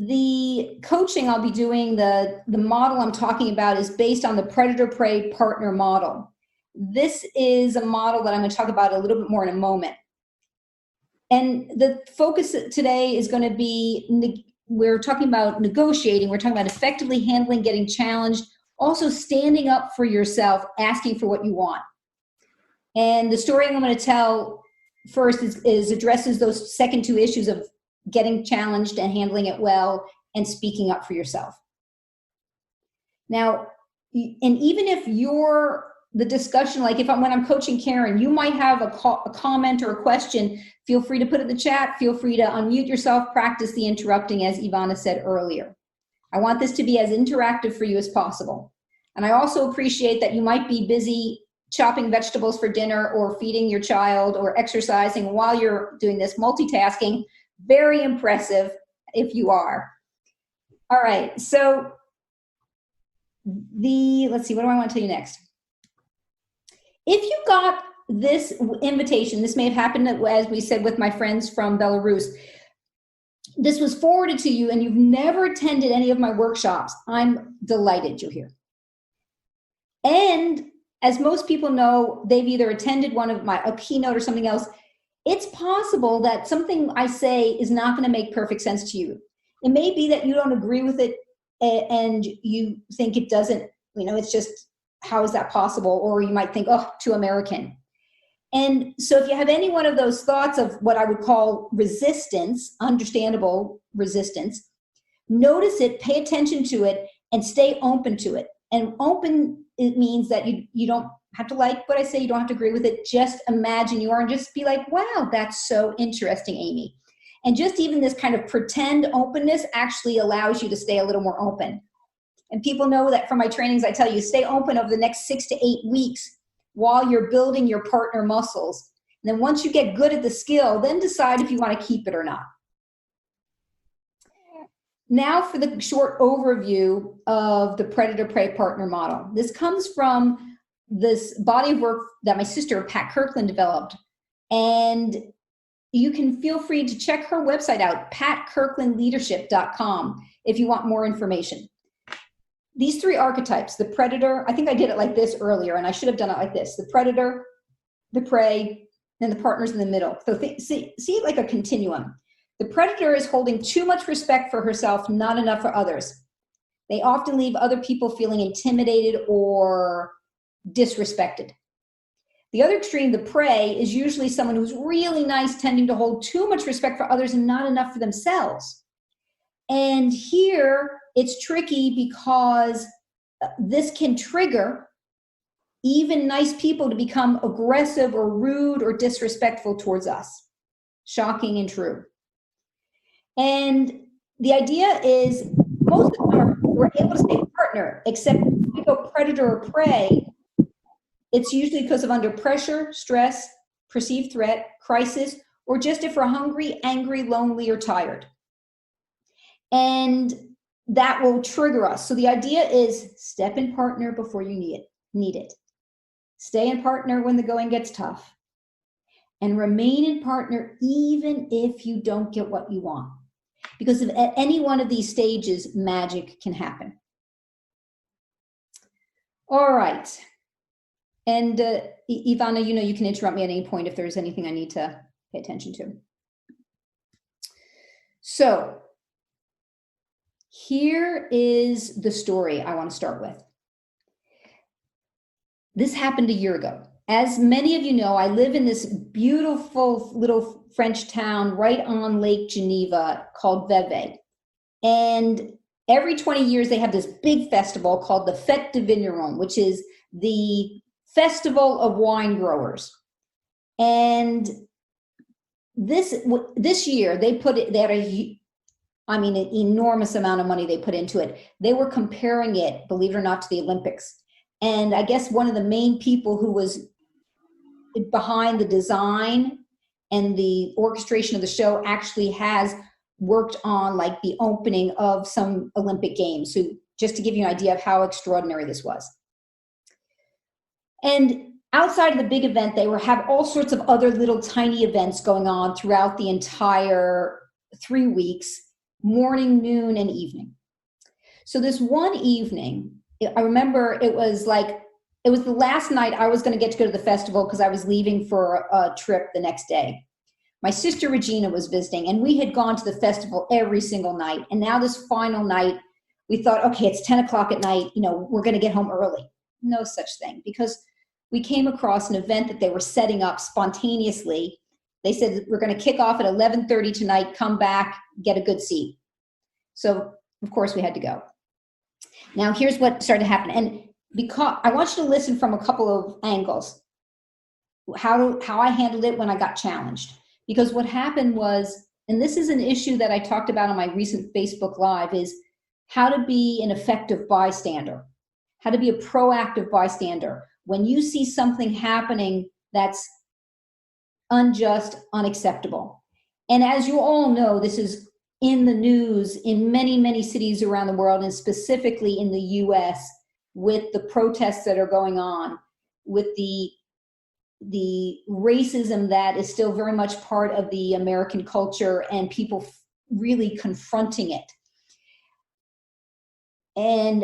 the coaching I'll be doing, the model I'm talking about is based on the predator-prey partner model. This is a model that I'm going to talk about a little bit more in a moment. And the focus today is going to be, we're talking about negotiating, we're talking about effectively handling getting challenged, also standing up for yourself, asking for what you want. And the story I'm going to tell first is addresses those second two issues of getting challenged and handling it well and speaking up for yourself. Now, and even if the discussion, like when I'm coaching Karen, you might have a comment or a question, feel free to put it in the chat, feel free to unmute yourself, practice the interrupting as Ivana said earlier. I want this to be as interactive for you as possible. And I also appreciate that you might be busy chopping vegetables for dinner or feeding your child or exercising while you're doing this, multitasking. Very impressive if you are. All right, so let's see, what do I want to tell you next? If you got this invitation, this may have happened, as we said, with my friends from Belarus. This was forwarded to you and you've never attended any of my workshops. I'm delighted you're here. And as most people know, they've either attended a keynote or something else. It's possible that something I say is not going to make perfect sense to you. It may be that you don't agree with it and you think it doesn't, it's just, how is that possible? Or you might think, oh, too American. And so if you have any one of those thoughts of what I would call resistance, understandable resistance, notice it, pay attention to it, and stay open to it. And open, it means that you don't have to like what I say, you don't have to agree with it. Just imagine you are and just be like, wow, that's so interesting, Amy. And just even this kind of pretend openness actually allows you to stay a little more open. And people know that from my trainings, I tell you, stay open over the next 6 to 8 weeks while you're building your partner muscles. And then once you get good at the skill, then decide if you want to keep it or not. Now for the short overview of the predator-prey partner model. This comes from this body of work that my sister, Pat Kirkland, developed. And you can feel free to check her website out, patkirklandleadership.com, if you want more information. These three archetypes, the predator, I think I did it like this earlier, and I should have done it like this. The predator, the prey, and the partners in the middle. So see it like a continuum. The predator is holding too much respect for herself, not enough for others. They often leave other people feeling intimidated or disrespected. The other extreme, the prey, is usually someone who's really nice, tending to hold too much respect for others and not enough for themselves. And here, it's tricky because this can trigger even nice people to become aggressive or rude or disrespectful towards us. Shocking and true. And the idea is most of them we're able to stay partner, except when we go predator or prey, it's usually because of under pressure, stress, perceived threat, crisis, or just if we're hungry, angry, lonely, or tired. And that will trigger us. So the idea is step in partner before you need it. Stay in partner when the going gets tough. And remain in partner even if you don't get what you want. Because if at any one of these stages, magic can happen. All right. And Ivana, you can interrupt me at any point if there's anything I need to pay attention to. So here is the story I want to start with. This happened a year ago. As many of you know, I live in this beautiful little French town right on Lake Geneva called Vevey. And every 20 years, they have this big festival called the Fête de Vigneron, which is the festival of wine growers. And this year, they had an enormous amount of money they put into it. They were comparing it, believe it or not, to the Olympics. And I guess one of the main people who was behind the design and the orchestration of the show actually has worked on like the opening of some Olympic Games. So just to give you an idea of how extraordinary this was. And outside of the big event, they have all sorts of other little tiny events going on throughout the entire 3 weeks morning, noon, and evening. So this one evening, I remember it was the last night I was going to go to the festival because I was leaving for a trip the next day. My sister Regina was visiting, and we had gone to the festival every single night. And now this final night, we thought, okay, it's 10 o'clock at night, we're going to get home early. No such thing, because we came across an event that they were setting up spontaneously. They said, we're going to kick off at 11:30 tonight, come back, get a good seat. So, of course, we had to go. Now, here's what started to happen. And because I want you to listen from a couple of angles, how I handled it when I got challenged. Because what happened was, and this is an issue that I talked about on my recent Facebook Live, is how to be an effective bystander, how to be a proactive bystander. When you see something happening that's unjust, unacceptable. And as you all know, this is in the news in many, many cities around the world, and specifically in the US, with the protests that are going on, with the racism that is still very much part of the American culture, and people really confronting it. And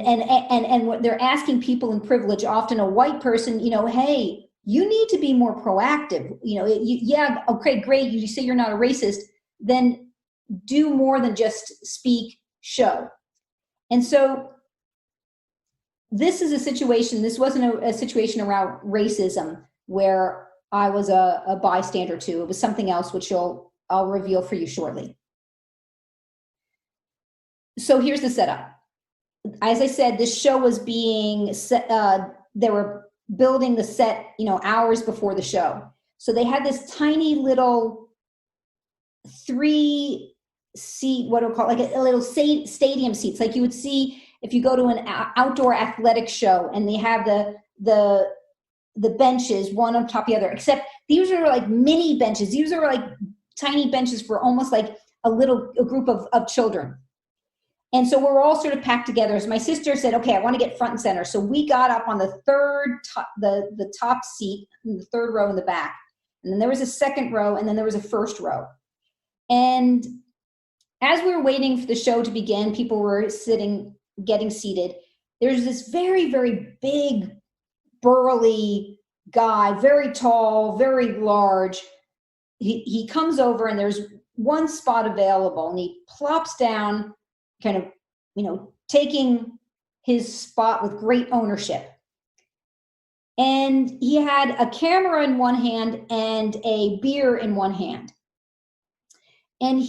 what they're asking people in privilege, often a white person, hey, you need to be more proactive. Yeah, okay, great. You say you're not a racist, then do more than just speak, show. And so this is a situation, this wasn't a situation around racism where I was a bystander to. It was something else, which I'll reveal for you shortly. So here's the setup. As I said, this show was being set, they were building the set, hours before the show. So they had this tiny little 3-seat, what do we call it, like a little stadium seats, like you would see if you go to an outdoor athletic show, and they have the benches one on top of the other, except these are like mini benches. These are like tiny benches for almost like a group of children. And so we're all sort of packed together. As my sister said, okay, I want to get front and center. So we got up on the top seat, in the third row in the back. And then there was a second row, and then there was a first row. And as we were waiting for the show to begin, people were getting seated. There's this very, very big, burly guy, very tall, very large. He comes over, and there's one spot available, and he plops down, kind of, taking his spot with great ownership. And he had a camera in one hand and a beer in one hand. And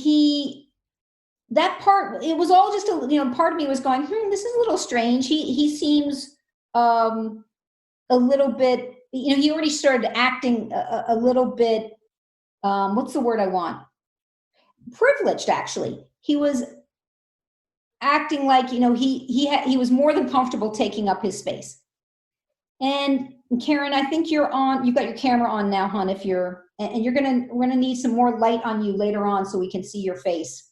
that part, it was all just part of me was going, this is a little strange. He seems a little bit, he already started acting a little bit, what's the word I want? Privileged, actually. He was acting like, he was more than comfortable taking up his space. And Karen, I think you've got your camera on now, hon, we're gonna need some more light on you later on so we can see your face.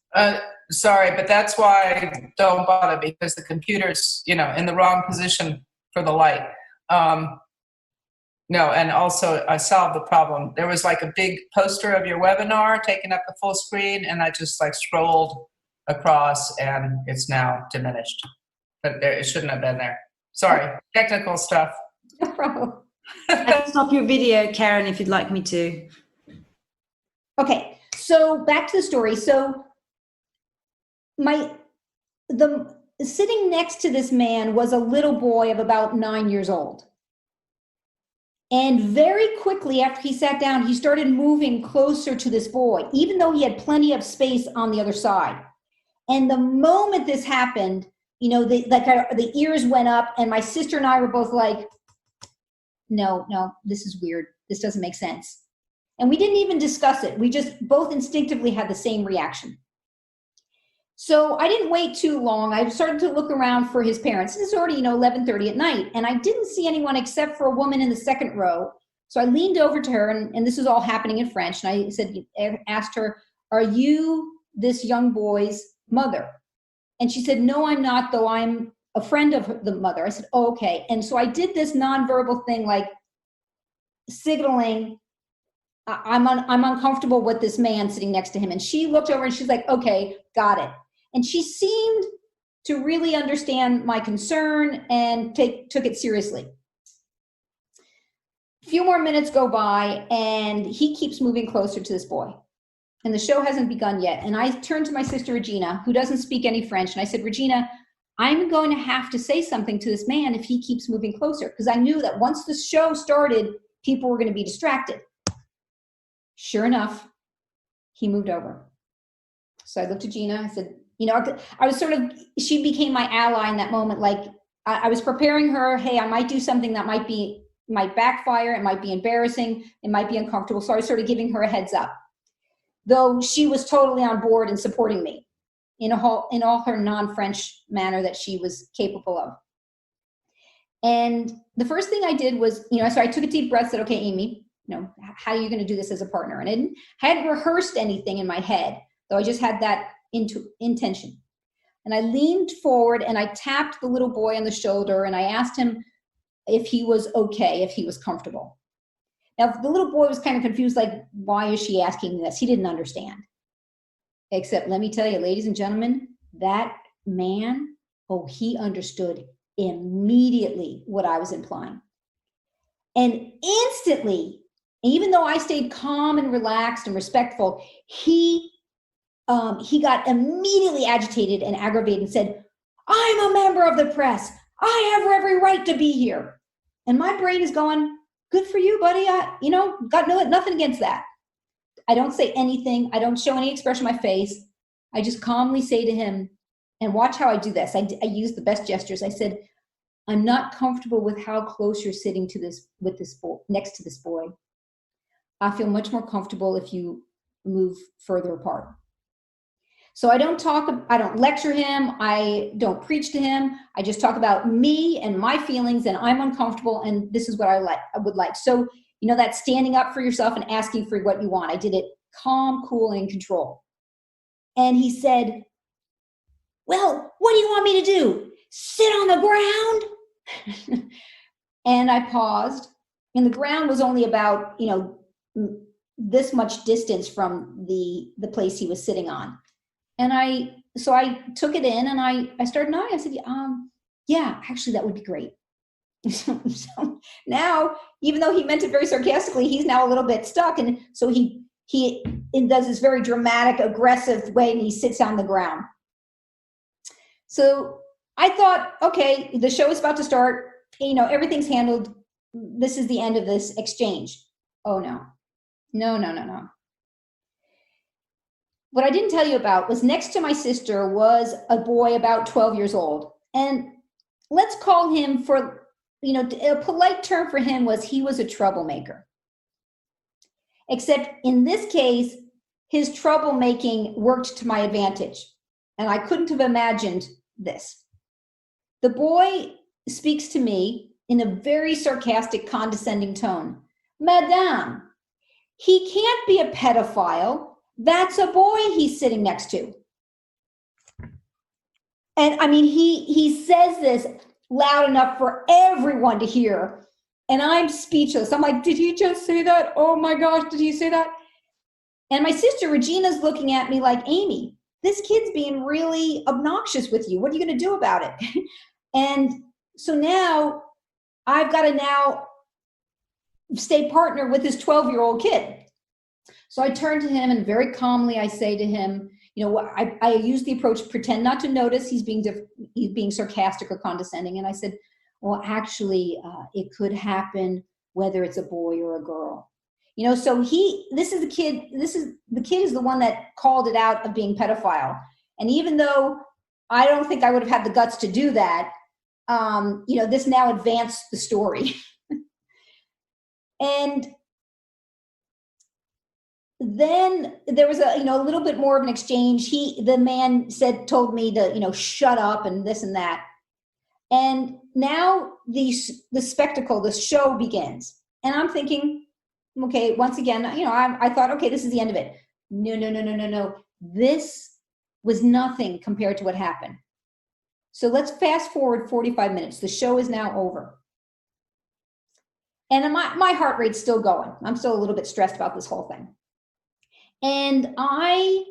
Sorry, but that's why I don't bother, because the computer's, in the wrong position for the light. No, and also I solved the problem. There was like a big poster of your webinar taking up the full screen, and I just scrolled across, and it's now diminished. But it shouldn't have been there. Sorry, technical stuff. No problem. I can stop your video, Karen, if you'd like me to. Okay, so back to the story. So sitting next to this man was a little boy of about 9 years old. And very quickly after he sat down, he started moving closer to this boy, even though he had plenty of space on the other side. And the moment this happened, the ears went up, and my sister and I were both like, no, this is weird. This doesn't make sense. And we didn't even discuss it. We just both instinctively had the same reaction. So I didn't wait too long. I started to look around for his parents. This is already, 11:30 at night, and I didn't see anyone except for a woman in the second row. So I leaned over to her, and this was all happening in French. And I asked her, "Are you this young boy's mother?" And she said, "No, I'm not, though I'm a friend of the mother." I said, "Oh, okay." And so I did this nonverbal thing, like signaling, I'm uncomfortable with this man sitting next to him. And she looked over and she's like, "Okay, got it." And she seemed to really understand my concern and took it seriously. A few more minutes go by, and he keeps moving closer to this boy. And the show hasn't begun yet. And I turned to my sister, Regina, who doesn't speak any French. And I said, Regina, I'm going to have to say something to this man if he keeps moving closer. Because I knew that once the show started, people were going to be distracted. Sure enough, he moved over. So I looked at Gina. I said, I was she became my ally in that moment. Like I was preparing her. Hey, I might do something that might backfire. It might be embarrassing. It might be uncomfortable. So I was sort of giving her a heads up. Though she was totally on board and supporting me in all her non-French manner that she was capable of. And the first thing I did was, so I took a deep breath, said, okay, Amy, how are you going to do this as a partner? And I hadn't rehearsed anything in my head, though I just had that intention. And I leaned forward and I tapped the little boy on the shoulder and I asked him if he was okay, if he was comfortable. Now, the little boy was kind of confused, like, why is she asking me this? He didn't understand. Except, let me tell you, ladies and gentlemen, that man, he understood immediately what I was implying. And instantly, even though I stayed calm and relaxed and respectful, he got immediately agitated and aggravated and said, I'm a member of the press. I have every right to be here. And my brain is going, good for you, buddy. Got nothing against that. I don't say anything. I don't show any expression on my face. I just calmly say to him, and watch how I do this. I use the best gestures. I said, I'm not comfortable with how close you're sitting next to this boy. I feel much more comfortable if you move further apart. So I don't lecture him. I don't preach to him. I just talk about me and my feelings, and I'm uncomfortable, and this is what I would like. So, that standing up for yourself and asking for what you want. I did it calm, cool, and in control. And he said, well, what do you want me to do? Sit on the ground? And I paused, and the ground was only about, this much distance from the place he was sitting on. And I took it in and I started nodding. I said, yeah, actually that would be great. So now, even though he meant it very sarcastically, he's now a little bit stuck. And so he does this very dramatic, aggressive way and he sits on the ground. So I thought, okay, the show is about to start. Everything's handled. This is the end of this exchange. Oh, no. What I didn't tell you about was next to my sister was a boy about 12 years old. And let's call him a polite term for him was he was a troublemaker. Except in this case, his troublemaking worked to my advantage. And I couldn't have imagined this. The boy speaks to me in a very sarcastic, condescending tone. Madame, he can't be a pedophile. That's a boy he's sitting next to. And I mean, he says this loud enough for everyone to hear. And I'm speechless. I'm like, did he just say that? Oh my gosh, did he say that? And my sister Regina's looking at me like, Amy, this kid's being really obnoxious with you. What are you going to do about it? And so now I've got to stay partner with this 12-year-old kid. So I turn to him and very calmly I say to him, I use the approach, pretend not to notice he's being sarcastic or condescending. And I said, well, actually, it could happen whether it's a boy or a girl. So the kid is the one that called it out of being pedophile. And even though I don't think I would have had the guts to do that, this now advanced the story. And then there was a little bit more of an exchange. The man told me to, shut up and this and that. And now the spectacle, the show begins. And I'm thinking, okay, once again, I thought, okay, this is the end of it. No. This was nothing compared to what happened. So let's fast forward 45 minutes. The show is now over. And my heart rate's still going. I'm still a little bit stressed about this whole thing. And I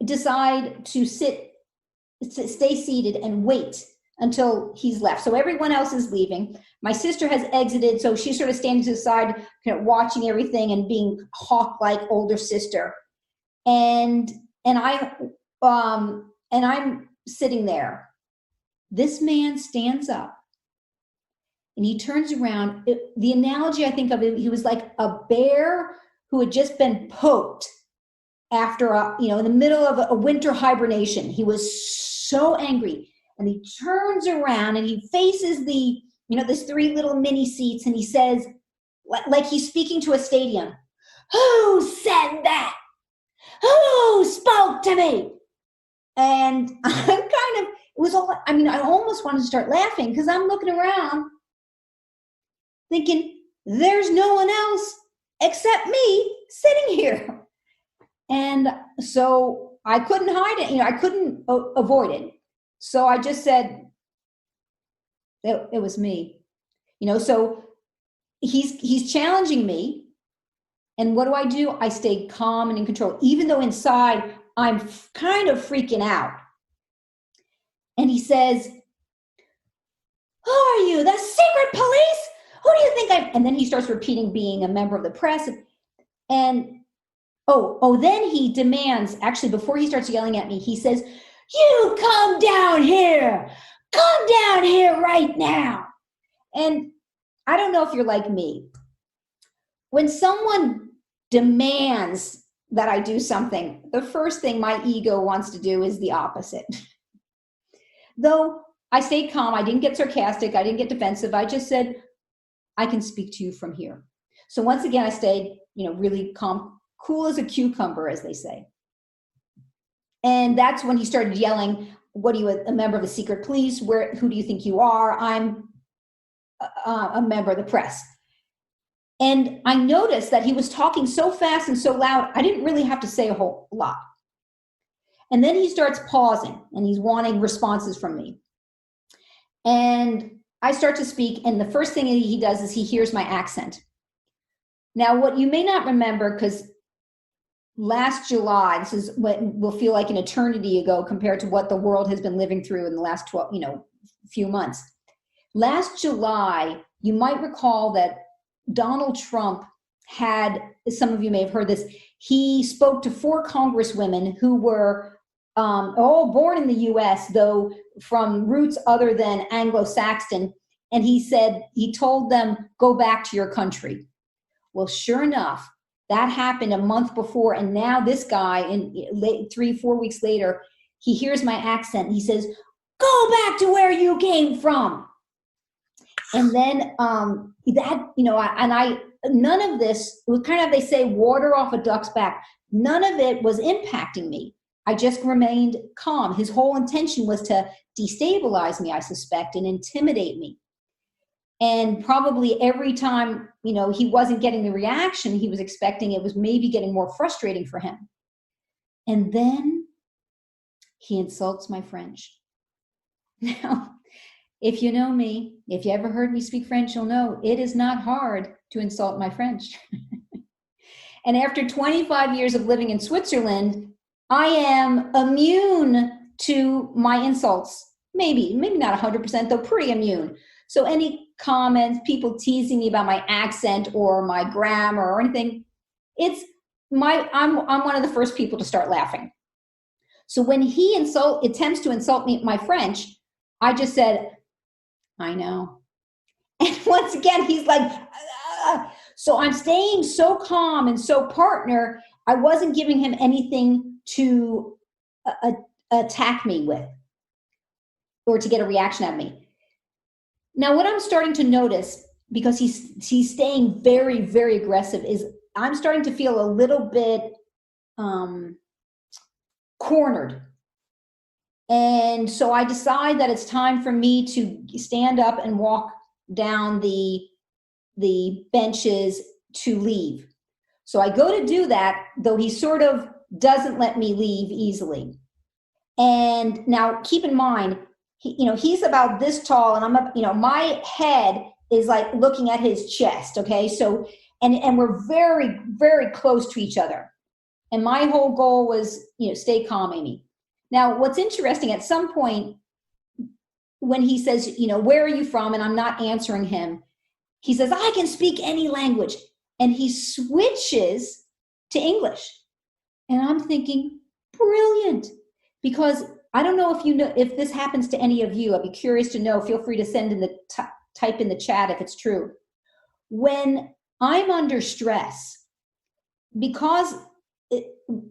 decide to sit stay seated and wait until he's left. So everyone else is leaving. My sister has exited, so she's sort of standing to the side, watching everything and being hawk-like older sister. And I'm sitting there. This man stands up and he turns around. The analogy I think of it, he was like a bear who had just been poked after in the middle of a winter hibernation. He was so angry, and he turns around and he faces there's 3 little mini seats, and he says, like he's speaking to a stadium, "Who said that? Who spoke to me?" And I almost wanted to start laughing, because I'm looking around thinking, there's no one else except me sitting here. And so I couldn't hide it. I couldn't avoid it. So I just said, it was me. So he's challenging me. And what do? I stay calm and in control, even though inside I'm kind of freaking out. And he says, "Who are you? The secret police? Who do you think I'm?" And then he starts repeating being a member of the press. And then he demands, actually, before he starts yelling at me, he says, "You come down here. Come down here right now." And I don't know if you're like me. When someone demands that I do something, the first thing my ego wants to do is the opposite. Though I stayed calm, I didn't get sarcastic, I didn't get defensive. I just said, "I can speak to you from here." So once again, I stayed, really calm, cool as a cucumber, as they say. And that's when he started yelling, "What are you, a member of the secret police? Who do you think you are?" "I'm a member of the press." And I noticed that he was talking so fast and so loud, I didn't really have to say a whole lot. And then he starts pausing, and he's wanting responses from me. And I start to speak, and the first thing he does is he hears my accent. Now, what you may not remember, because last July, this is what will feel like an eternity ago compared to what the world has been living through in the last few months. Last July, you might recall that Donald Trump had, some of you may have heard this, he spoke to 4 congresswomen who were all born in the U.S., though from roots other than Anglo-Saxon, and he told them, "Go back to your country." Well, sure enough, that happened a month before, and now this guy, 3-4 weeks later, he hears my accent, and he says, "Go back to where you came from." And then none of this, it was kind of, they say, water off a duck's back. None of it was impacting me. I just remained calm. His whole intention was to destabilize me, I suspect, and intimidate me. And probably every time, he wasn't getting the reaction he was expecting, it was maybe getting more frustrating for him. And then he insults my French. Now, if you know me, if you ever heard me speak French, you'll know it is not hard to insult my French. And after 25 years of living in Switzerland, I am immune to my insults. Maybe not 100%, though pretty immune. So any comments, people teasing me about my accent or my grammar or anything, I'm one of the first people to start laughing. So when he attempts to insult me, my French, I just said, "I know." And once again, he's like, "Ah." So I'm staying so calm and so partner, I wasn't giving him anything to attack me with or to get a reaction out of me. Now, what I'm starting to notice, because he's staying very, very aggressive, is I'm starting to feel a little bit cornered. And so I decide that it's time for me to stand up and walk down the benches to leave. So I go to do that, though he sort of doesn't let me leave easily. And now keep in mind, he's about this tall, and I'm up, my head is like looking at his chest. Okay. So, and we're very, very close to each other. And my whole goal was, stay calm, Amy. Now, what's interesting, at some point, when he says, where are you from? And I'm not answering him, he says, I can speak any language. And he switches to English. And I'm thinking, brilliant. Because I don't know if this happens to any of you. I'd be curious to know. Feel free to send in the type in the chat if it's true. When I'm under stress, because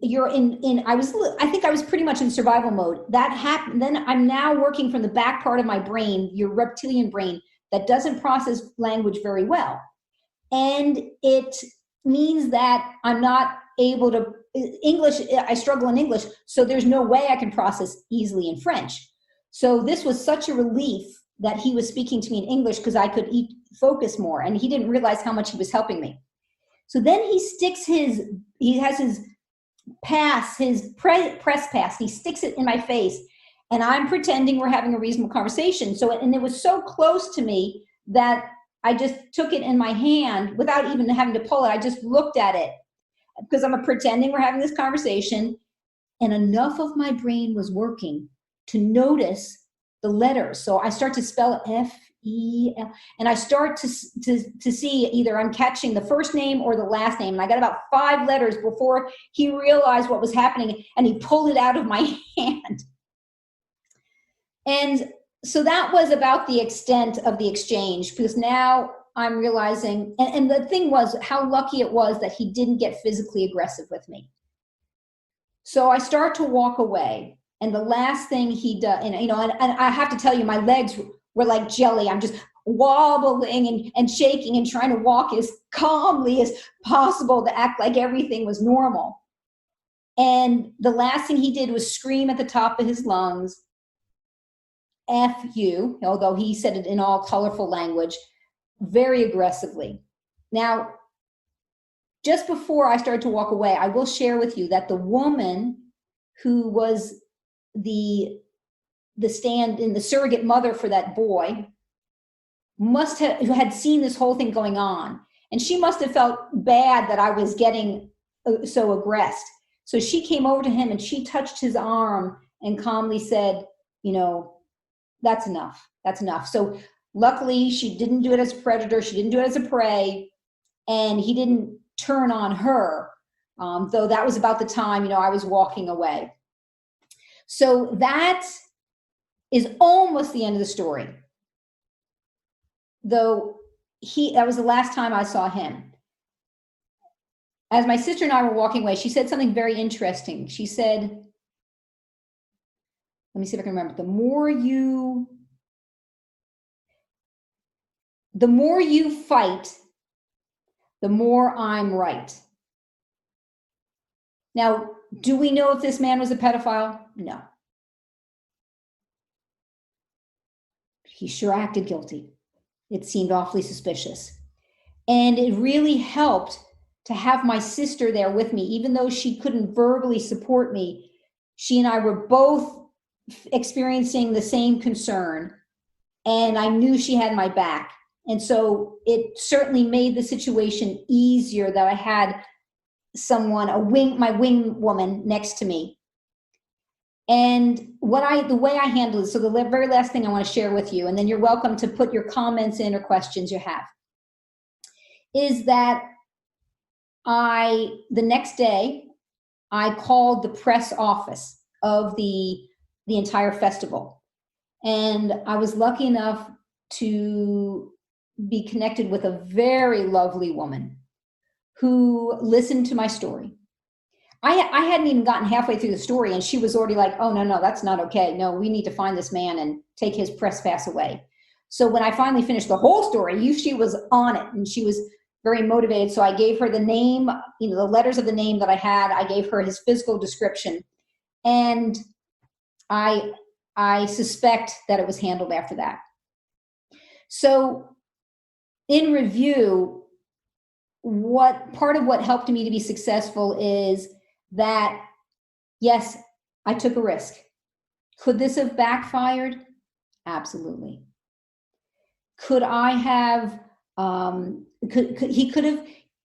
you're I think I was pretty much in survival mode. That happened. Then I'm now working from the back part of my brain, your reptilian brain, that doesn't process language very well. And it means that I'm not able to, English, I struggle in English, so there's no way I can process easily in French. So this was such a relief that he was speaking to me in English, because I could focus more, and he didn't realize how much he was helping me. So then he has his pass, his press pass, he sticks it in my face, and I'm pretending we're having a reasonable conversation. And it was so close to me that I just took it in my hand without even having to pull it. I just looked at it because I'm pretending we're having this conversation, and enough of my brain was working to notice the letters. So I start to spell F-E-L, and I start to see either I'm catching the first name or the last name. And I got about 5 letters before he realized what was happening, and he pulled it out of my hand. And so that was about the extent of the exchange, because now I'm realizing, and the thing was how lucky it was that he didn't get physically aggressive with me. So I start to walk away, and the last thing he does, and I have to tell you, my legs were like jelly. I'm just wobbling and shaking and trying to walk as calmly as possible to act like everything was normal. And the last thing he did was scream at the top of his lungs, F you, although he said it in all colorful language, very aggressively. Now, just before I started to walk away, I will share with you that the woman who was the stand-in, the surrogate mother for that boy, who had seen this whole thing going on, and she must have felt bad that I was getting so aggressed. So she came over to him and she touched his arm and calmly said, that's enough. That's enough. So luckily, she didn't do it as a predator. She didn't do it as a prey. And he didn't turn on her, though that was about the time, I was walking away. So that is almost the end of the story. Though that was the last time I saw him. As my sister and I were walking away, she said something very interesting. She said, let me see if I can remember. The more you fight, the more I'm right. Now, do we know if this man was a pedophile? No. He sure acted guilty. It seemed awfully suspicious. And it really helped to have my sister there with me, even though she couldn't verbally support me. She and I were both experiencing the same concern, and I knew she had my back. And so it certainly made the situation easier that I had my wing woman next to me. And the way I handled it, so the very last thing I want to share with you, and then you're welcome to put your comments in or questions you have, is that the next day, I called the press office of the entire festival. And I was lucky enough to be connected with a very lovely woman who listened to my story. I hadn't even gotten halfway through the story, and she was already like, oh, no, that's not okay. No, we need to find this man and take his press pass away. So when I finally finished the whole story, she was on it, and she was very motivated. So I gave her the name, the letters of the name that I had. I gave her his physical description. And I suspect that it was handled after that. So in review, part of what helped me to be successful is that, yes, I took a risk. Could this have backfired? Absolutely. Could I have,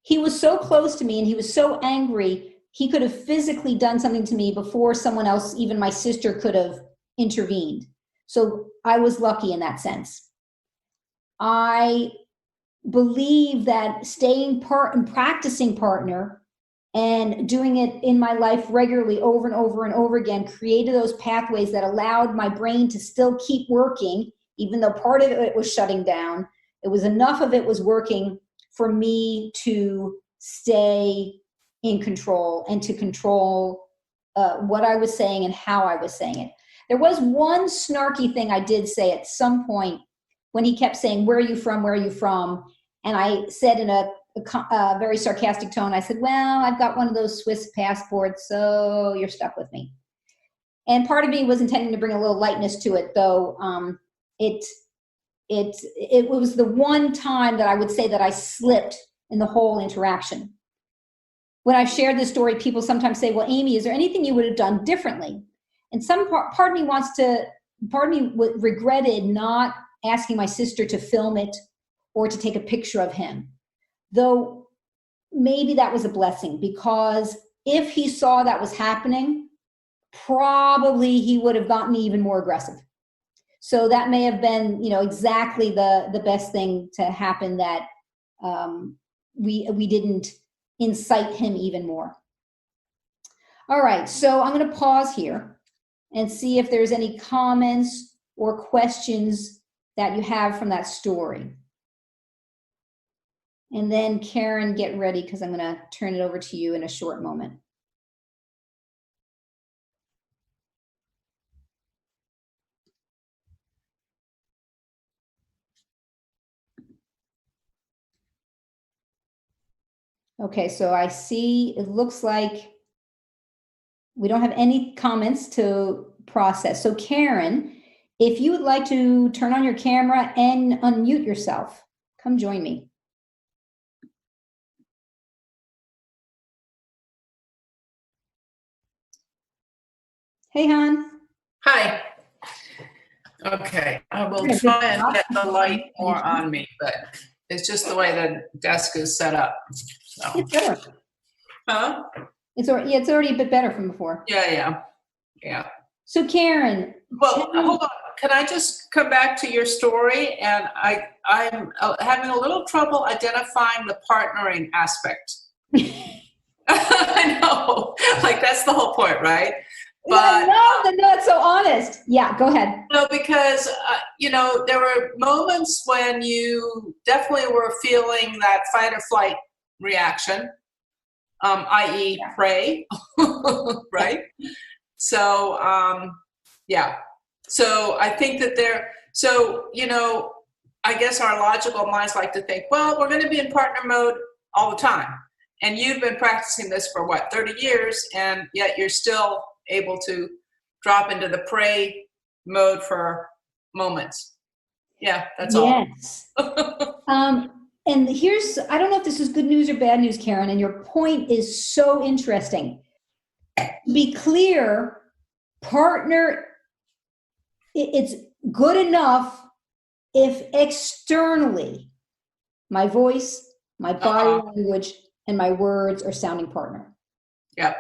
he was so close to me, and he was so angry he could have physically done something to me before someone else, even my sister, could have intervened. So I was lucky in that sense. I believe that staying and practicing partner and doing it in my life regularly over and over and over again created those pathways that allowed my brain to still keep working, even though part of it was shutting down. It was enough of it was working for me to stay in control and to control what I was saying and how I was saying it. There was one snarky thing I did say at some point when he kept saying, "Where are you from? Where are you from?" And I said in a very sarcastic tone, I said, "Well, I've got one of those Swiss passports, so you're stuck with me." And part of me was intending to bring a little lightness to it, though. It was the one time that I would say that I slipped in the whole interaction. When I've shared this story, people sometimes say, "Well, Amy, is there anything you would have done differently?" And some part of me regretted not asking my sister to film it or to take a picture of him. Though maybe that was a blessing, because if he saw that was happening, probably he would have gotten even more aggressive. So that may have been, exactly the best thing to happen, that we didn't incite him even more. All right, so I'm going to pause here and see if there's any comments or questions that you have from that story. And then Karen, get ready, because I'm going to turn it over to you in a short moment. Okay, so I see, it looks like we don't have any comments to process. So Karen, if you would like to turn on your camera and unmute yourself, come join me. Hey, hon. Hi. Okay, I will try and get the light more on me, but it's just the way the desk is set up. So. It's better. Huh? It's already a bit better from before. Yeah. So Karen. Well, hold on. Can I just come back to your story? And I'm having a little trouble identifying the partnering aspect. I know, like that's the whole point, right? But no, that's so honest. Yeah, go ahead. No, because there were moments when you definitely were feeling that fight or flight reaction, i.e., pray, right? So, yeah. So I think that I guess our logical minds like to think, well, we're going to be in partner mode all the time, and you've been practicing this for 30 years, and yet you're still able to drop into the pray mode for moments. Yeah, that's all. Yes. And I don't know if this is good news or bad news, Karen, and your point is so interesting. To be clear, partner, it's good enough if externally my voice, my body language, and my words are sounding partner. Yep.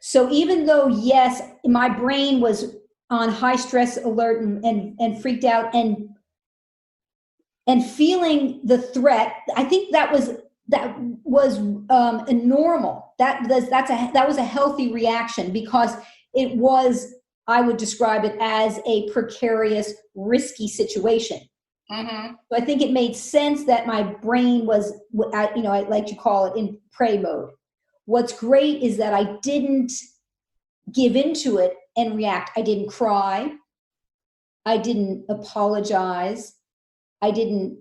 So even though, yes, my brain was on high stress alert and freaked out and feeling the threat, I think that was normal. That was a healthy reaction, because it was, I would describe it as a precarious, risky situation. Mm-hmm. So I think it made sense that my brain was, I like to call it, in pray mode. What's great is that I didn't give into it and react. I didn't cry. I didn't apologize. I didn't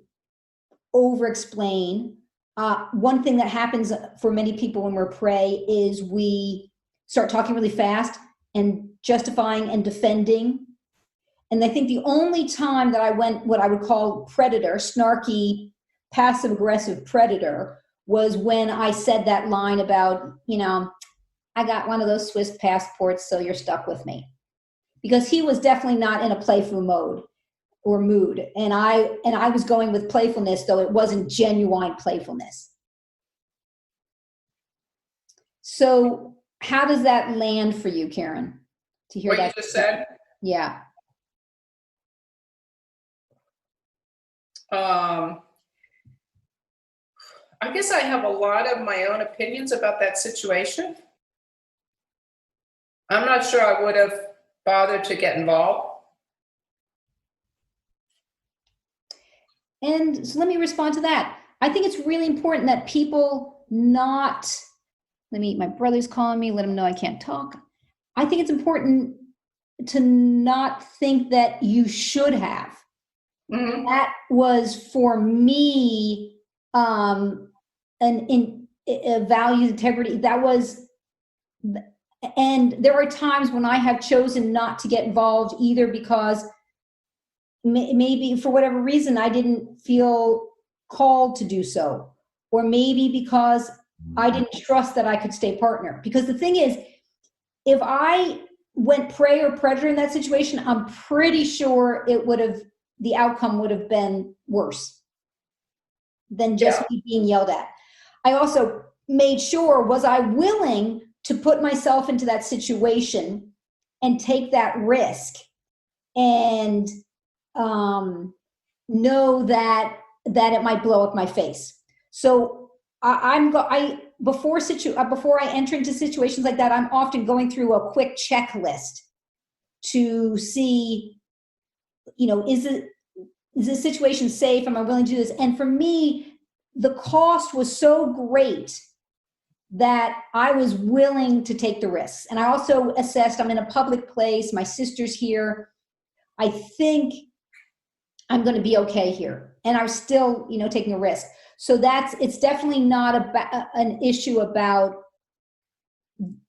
over-explain. One thing that happens for many people when we're pray is we start talking really fast and justifying and defending. And I think the only time that I went what I would call predator, snarky, passive-aggressive predator, was when I said that line about, I got one of those Swiss passports, so you're stuck with me. Because he was definitely not in a playful mode or mood. And I was going with playfulness, though it wasn't genuine playfulness. So how does that land for you, Karen? To hear What that? you just said? Yeah. I guess I have a lot of my own opinions about that situation. I'm not sure I would have bothered to get involved. And so let me respond to that. I think it's really important that people not, my brother's calling me, let him know I can't talk. I think it's important to not think that you should have. Mm-hmm. That was for me, a value, integrity. That was, and there are times when I have chosen not to get involved either because maybe for whatever reason I didn't feel called to do so, or maybe because I didn't trust that I could stay partner. Because the thing is, if I went prey or predator in that situation, I'm pretty sure the outcome would have been worse than just me being yelled at. I also made sure, was I willing to put myself into that situation and take that risk and know that it might blow up my face. So before I enter into situations like that, I'm often going through a quick checklist to see, is this situation safe? Am I willing to do this? And for me, the cost was so great that I was willing to take the risks. And I also assessed, I'm in a public place, my sister's here, I think I'm going to be okay here. And I was still, taking a risk. So it's definitely not an issue about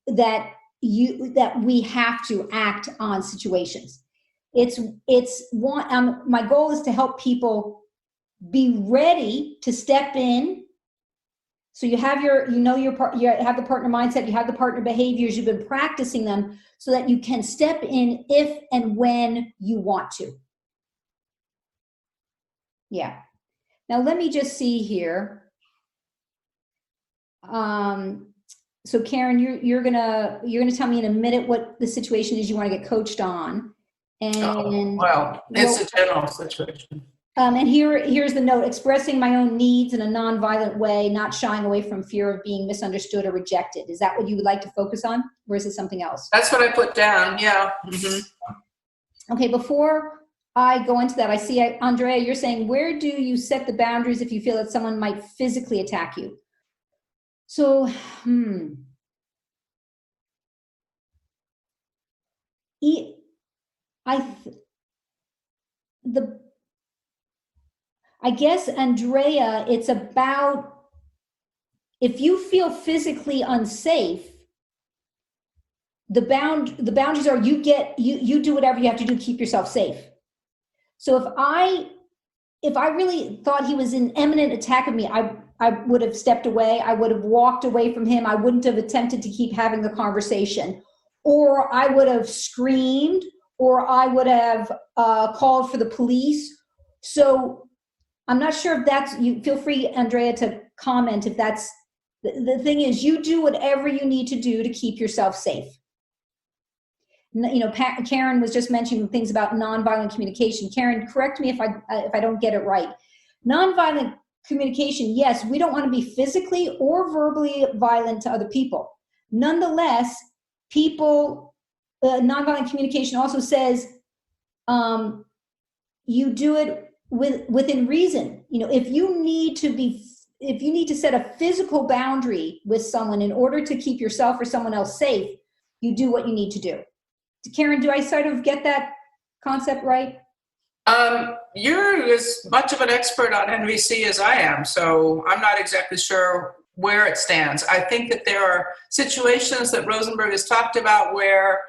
that we have to act on situations. It's one, my goal is to help people be ready to step in. So you have you have the partner mindset, you have the partner behaviors, you've been practicing them so that you can step in if and when you want to. Yeah. Now let me just see here. So Karen, you're gonna tell me in a minute what the situation is you want to get coached on. And it's a general situation. And here's the note: expressing my own needs in a non-violent way, not shying away from fear of being misunderstood or rejected. Is that what you would like to focus on, or is it something else? That's what I put down. Yeah. Mm-hmm. Okay. Before I go into that, I see Andrea. You're saying, where do you set the boundaries if you feel that someone might physically attack you? So, I guess, Andrea, it's about, if you feel physically unsafe, the boundaries are you do whatever you have to do to keep yourself safe. So if I really thought he was in imminent attack of me, I would have stepped away. I would have walked away from him. I wouldn't have attempted to keep having the conversation, or I would have screamed, or I would have called for the police. So I'm not sure if that's, you feel free, Andrea, to comment if that's, the thing is, you do whatever you need to do to keep yourself safe. Karen was just mentioning things about nonviolent communication. Karen, correct me if I don't get it right. Nonviolent communication, yes, we don't want to be physically or verbally violent to other people. Nonetheless, nonviolent communication also says you do it within reason. If you need to set a physical boundary with someone in order to keep yourself or someone else safe, you do what you need to do. Karen, do I sort of get that concept right? You're as much of an expert on NVC as I am, so I'm not exactly sure where it stands. I think that there are situations that Rosenberg has talked about where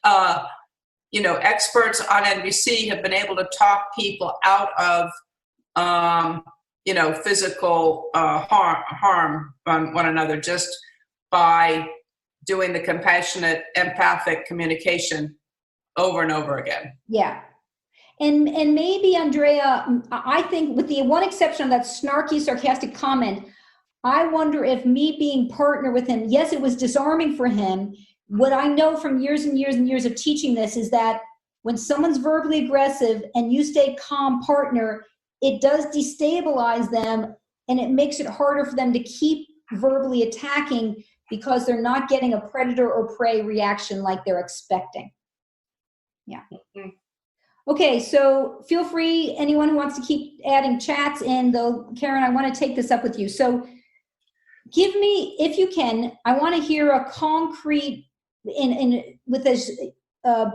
experts on NVC have been able to talk people out of, physical harm on one another just by doing the compassionate, empathic communication over and over again. Yeah. And maybe, Andrea, I think with the one exception of that snarky, sarcastic comment, I wonder if me being partner with him, yes, it was disarming for him. What I know from years and years and years of teaching this is that when someone's verbally aggressive and you stay calm partner, it does destabilize them, and it makes it harder for them to keep verbally attacking because they're not getting a predator or prey reaction like they're expecting. Yeah. Okay, so feel free, anyone who wants to keep adding chats in, though, Karen, I want to take this up with you. So give me, if you can, I want to hear a concrete, with as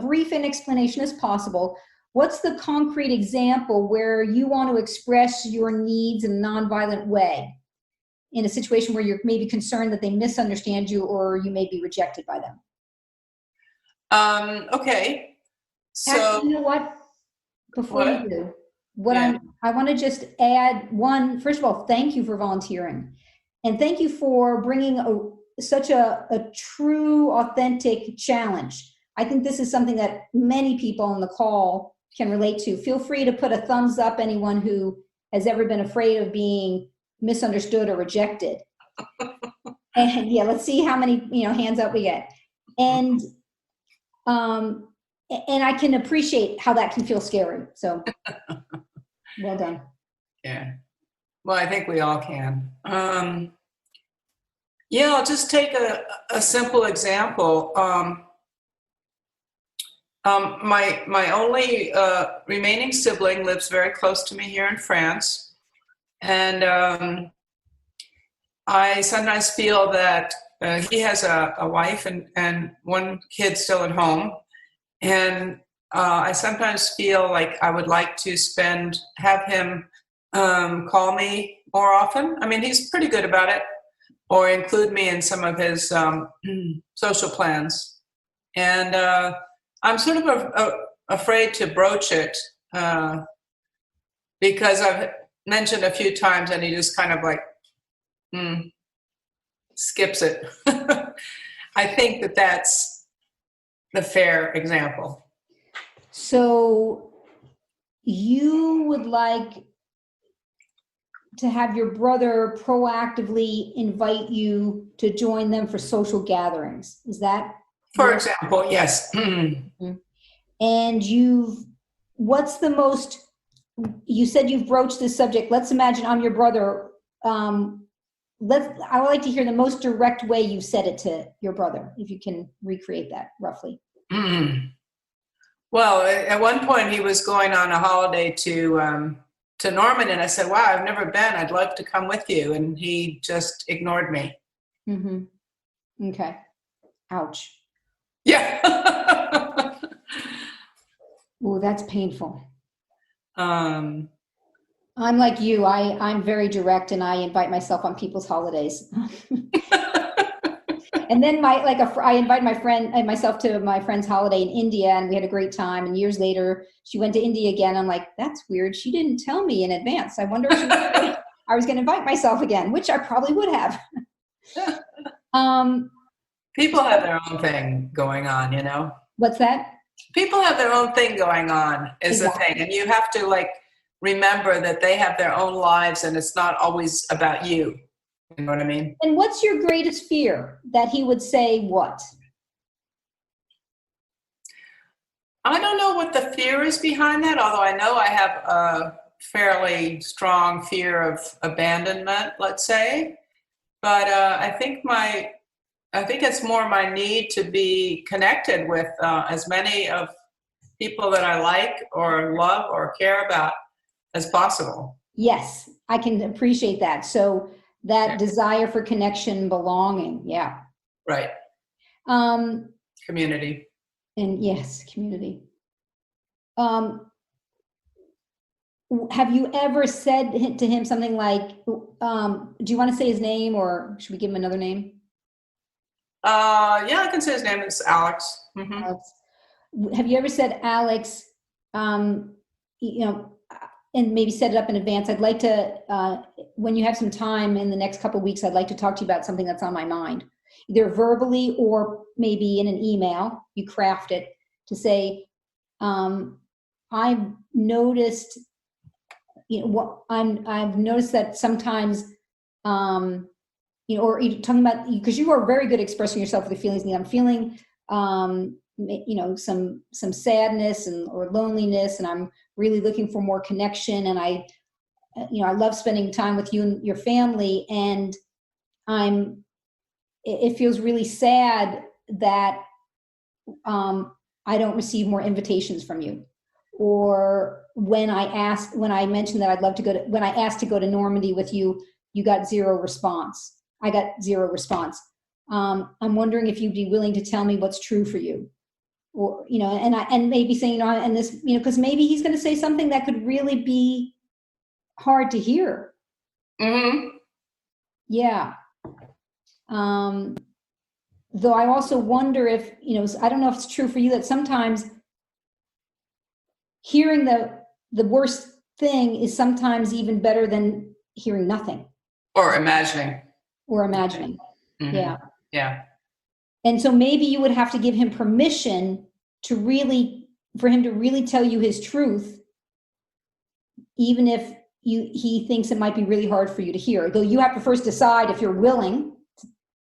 brief an explanation as possible. What's the concrete example where you want to express your needs in a nonviolent way in a situation where you're maybe concerned that they misunderstand you or you may be rejected by them? Okay. So Actually, you know what? Before you do, I want to just add one. First of all, thank you for volunteering, and thank you for bringing such a true, authentic challenge. I think this is something that many people on the call can relate to. Feel free to put a thumbs up, anyone who has ever been afraid of being misunderstood or rejected. And yeah, let's see how many hands up we get. And I can appreciate how that can feel scary. So well done. yeah. Well, I think we all can. Yeah, I'll just take a simple example. My only remaining sibling lives very close to me here in France. And I sometimes feel that he has a wife and one kid still at home. And I sometimes feel like I would like to have him call me more often. I mean, he's pretty good about it, or include me in some of his social plans. And I'm sort of afraid to broach it because I've mentioned a few times and he just kind of like skips it. I think that that's the fair example. So you would like to have your brother proactively invite you to join them for social gatherings. Is that? For example, yes. And what's the most, you said you've broached this subject. Let's imagine I'm your brother. I would like to hear the most direct way you said it to your brother, if you can recreate that roughly. Well, at one point he was going on a holiday to Norman, and I said, wow, I've never been. I'd love to come with you. And he just ignored me. Okay. Ouch. Yeah. Oh, that's painful. I'm like you. I'm very direct, and I invite myself on people's holidays. And then I invite my friend and myself to my friend's holiday in India, and we had a great time. And years later, she went to India again. I'm like, that's weird. She didn't tell me in advance. I wonder if I was going to invite myself again, which I probably would have. People have their own thing going on, you know? What's that? People have their own thing going on is Exactly. the thing. And you have to remember that they have their own lives and it's not always about you. You know what I mean? And what's your greatest fear? That he would say what? I don't know what the fear is behind that, although I know I have a fairly strong fear of abandonment, let's say. But I think it's more my need to be connected with as many of people that I like or love or care about as possible. Yes, I can appreciate that. So that desire for connection, belonging. Yeah. Right. Community. And yes, community. Have you ever said to him something like, do you want to say his name or should we give him another name? Yeah, I can say his name. It's Alex. Mm-hmm. Alex. Have you ever said, Alex, and maybe set it up in advance? I'd like to, when you have some time in the next couple of weeks, I'd like to talk to you about something that's on my mind, either verbally or maybe in an email. You craft it to say, I've noticed, I've noticed that sometimes or talking about, because you are very good at expressing yourself with the feelings. I'm feeling, some sadness or loneliness, and I'm really looking for more connection. And I love spending time with you and your family. And it feels really sad that I don't receive more invitations from you. Or when I mentioned that I'd love to when I asked to go to Normandy with you, you got zero response. I got zero response. I'm wondering if you'd be willing to tell me what's true for you, or, and maybe saying, and this, because maybe he's going to say something that could really be hard to hear. Mm-hmm. Yeah. Though I also wonder if, I don't know if it's true for you that sometimes hearing the worst thing is sometimes even better than hearing nothing. Or imagining. Mm-hmm. Yeah. Yeah. And so maybe you would have to give him permission for him to really tell you his truth, even if he thinks it might be really hard for you to hear. Though you have to first decide if you're willing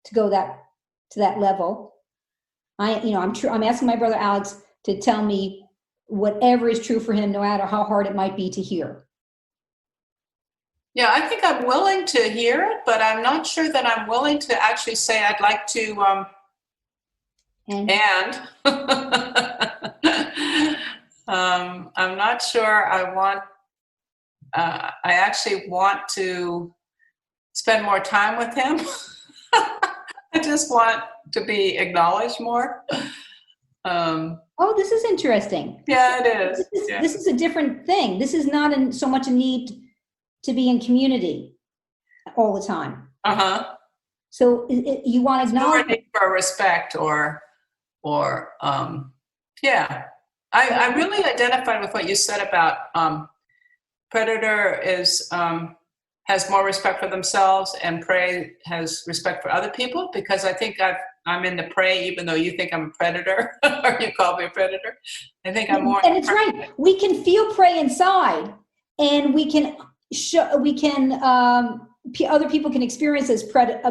to go to that level. I'm asking my brother Alex to tell me whatever is true for him, no matter how hard it might be to hear. Yeah, I think I'm willing to hear it, but I'm not sure that I'm willing to actually say I'd like to. I'm not sure I want. I actually want to spend more time with him. I just want to be acknowledged more. Oh, this is interesting. Yeah, it is. This is a different thing. This is not so much a need to be in community all the time. Uh-huh. So you want to acknowledge need for respect or yeah. I really identified with what you said about predator has more respect for themselves and prey has respect for other people, because I think I'm into prey, even though you think I'm a predator or you call me a predator. I think I'm more. And it's right. We can feel prey inside, and we can other people can experience as a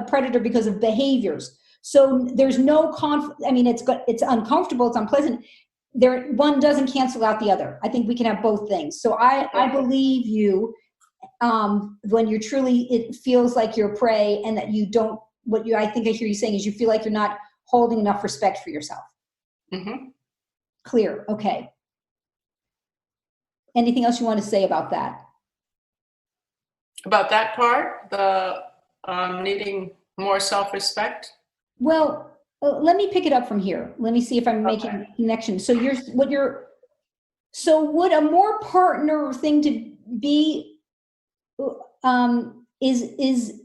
predator because of behaviors. So there's no conflict. I mean, it's uncomfortable. It's unpleasant. One doesn't cancel out the other. I think we can have both things. So I believe you when you're truly, it feels like you're prey, and that you don't. I think I hear you saying is you feel like you're not holding enough respect for yourself. Mm-hmm. Clear. Okay. Anything else you want to say about that? About that part, the needing more self-respect? Well, let me pick it up from here. Let me see if I'm making a connection. So would a more partner thing to be is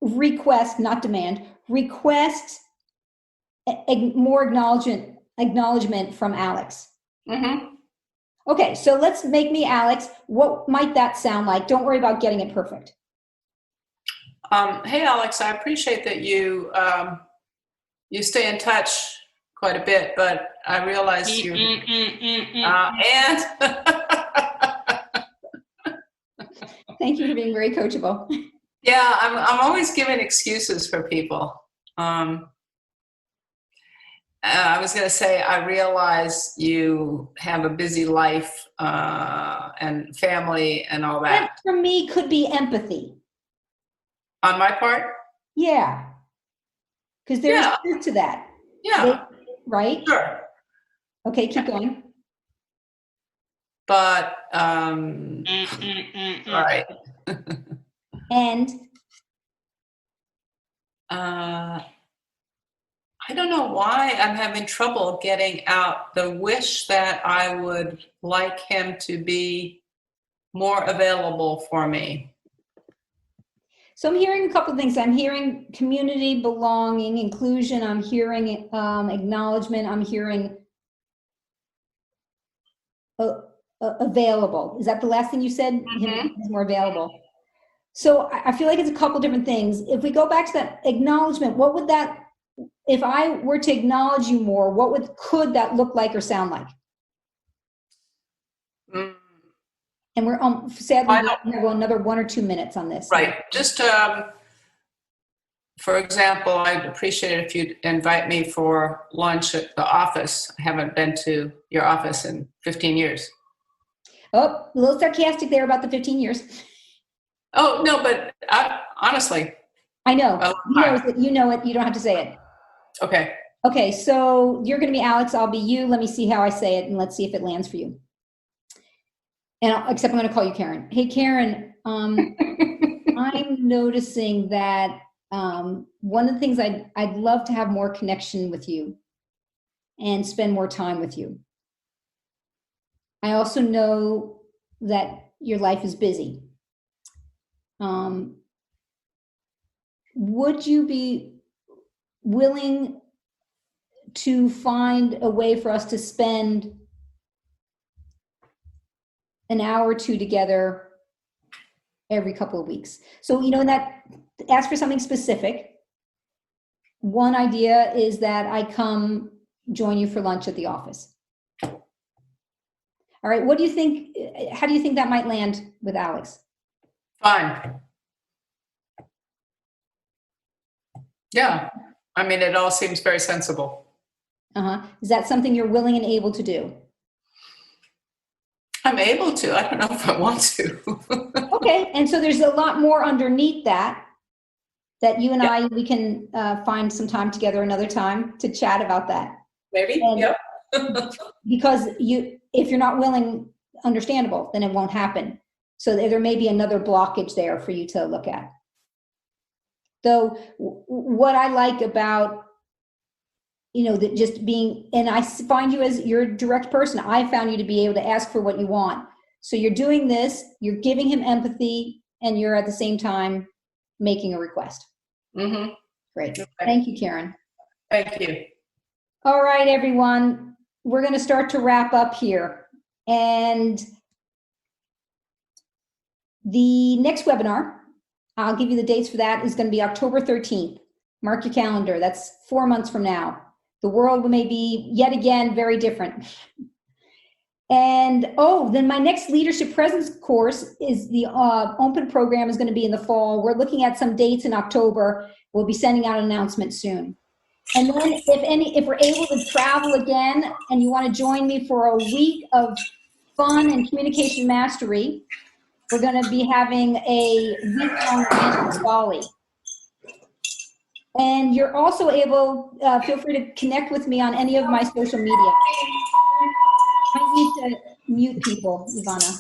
request, not demand, request more acknowledgement from Alex. Mm-hmm. Okay, so let's make me Alex. What might that sound like? Don't worry about getting it perfect. Hey, Alex, I appreciate that you stay in touch quite a bit, but I realize you and Thank you for being very coachable. Yeah, I'm always giving excuses for people. I was going to say, I realize you have a busy life and family and all that. That for me could be empathy. On my part? Yeah. Because there's truth to that. Yeah. Right? Sure. Okay, keep going. But, right. And? I don't know why I'm having trouble getting out the wish that I would like him to be more available for me. So I'm hearing a couple of things. I'm hearing community, belonging, inclusion. I'm hearing acknowledgement. I'm hearing available. Is that the last thing you said? Mm-hmm. Him is more available. So I feel like it's a couple different things. If we go back to that acknowledgement, what would that, if I were to acknowledge you more, could that look like or sound like? Mm. And we're sadly we have another 1 or 2 minutes on this. Right. Just For example, I'd appreciate it if you'd invite me for lunch at the office. I haven't been to your office in 15 years. Oh, a little sarcastic there about the 15 years. Oh, no, but honestly. I know. Oh, You know that you know it. You don't have to say it. Okay. Okay, so you're going to be Alex. I'll be you. Let me see how I say it, and let's see if it lands for you. Except I'm going to call you Karen. Hey, Karen, I'm noticing that one of the things I'd love to have more connection with you and spend more time with you. I also know that your life is busy. Would you be willing to find a way for us to spend an hour or two together every couple of weeks? So, ask for something specific. One idea is that I come join you for lunch at the office. All right, what do you think? How do you think that might land with Alex? Fine. Yeah. I mean, it all seems very sensible. Is that something you're willing and able to do? I'm able to. I don't know if I want to. Okay, and so there's a lot more underneath that you and we can find some time together another time to chat about that. Maybe, Because if you're not willing, understandable, then it won't happen. So there may be another blockage there for you to look at. Though what I like about, that just being, and I find you as you're a direct person, I found you to be able to ask for what you want. So you're doing this, you're giving him empathy, and you're at the same time making a request. Mm-hmm. Great. Okay. Thank you, Karen. Thank you. All right, everyone. We're going to start to wrap up here. And the next webinar, I'll give you the dates for that, is going to be October 13th. Mark your calendar. That's 4 months from now. The world may be yet again very different. And then my next leadership presence course is the open program is going to be in the fall. We're looking at some dates in October. We'll be sending out an announcement soon. And then if we're able to travel again and you want to join me for a week of fun and communication mastery, we're going to be having a week-long event in Bali. And you're also able, feel free to connect with me on any of my social media. I need to mute people, Ivana.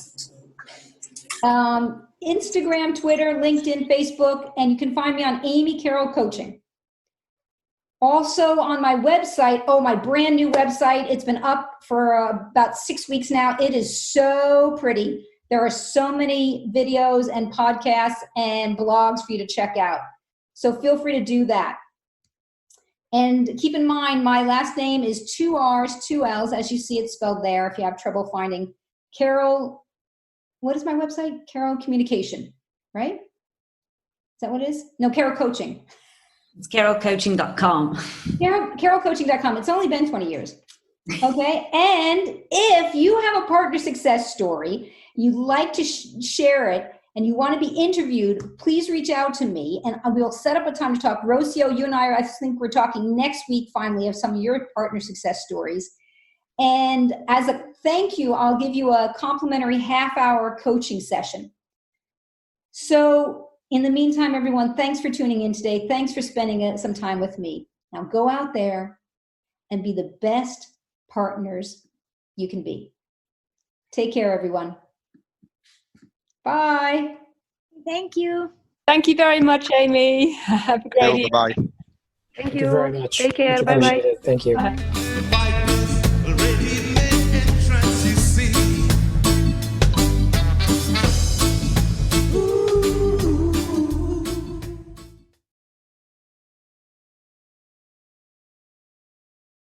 Instagram, Twitter, LinkedIn, Facebook, and you can find me on Amy Carroll Coaching. Also on my website, my brand new website, it's been up for about 6 weeks now. It is so pretty. There are so many videos and podcasts and blogs for you to check out. So feel free to do that. And keep in mind, my last name is 2 R's, 2 L's, as you see it spelled there if you have trouble finding. Carroll, what is my website? Carroll Communication, right? Is that what it is? No, Carroll Coaching. It's carolcoaching.com. Carolcoaching.com. It's only been 20 years. Okay. And if you have a partner success story, you'd like to share it, and you want to be interviewed, please reach out to me and we'll set up a time to talk. Rocio, you and I think we're talking next week finally of some of your partner success stories. And as a thank you, I'll give you a complimentary half-hour coaching session. So in the meantime, everyone, thanks for tuning in today. Thanks for spending some time with me. Now go out there and be the best partners you can be. Take care, everyone. Bye. Thank you. Thank you very much, Amy. Have a great evening. Bye-bye. Thank you very much. Take care. Much Bye-bye. appreciated. Thank you. Bye.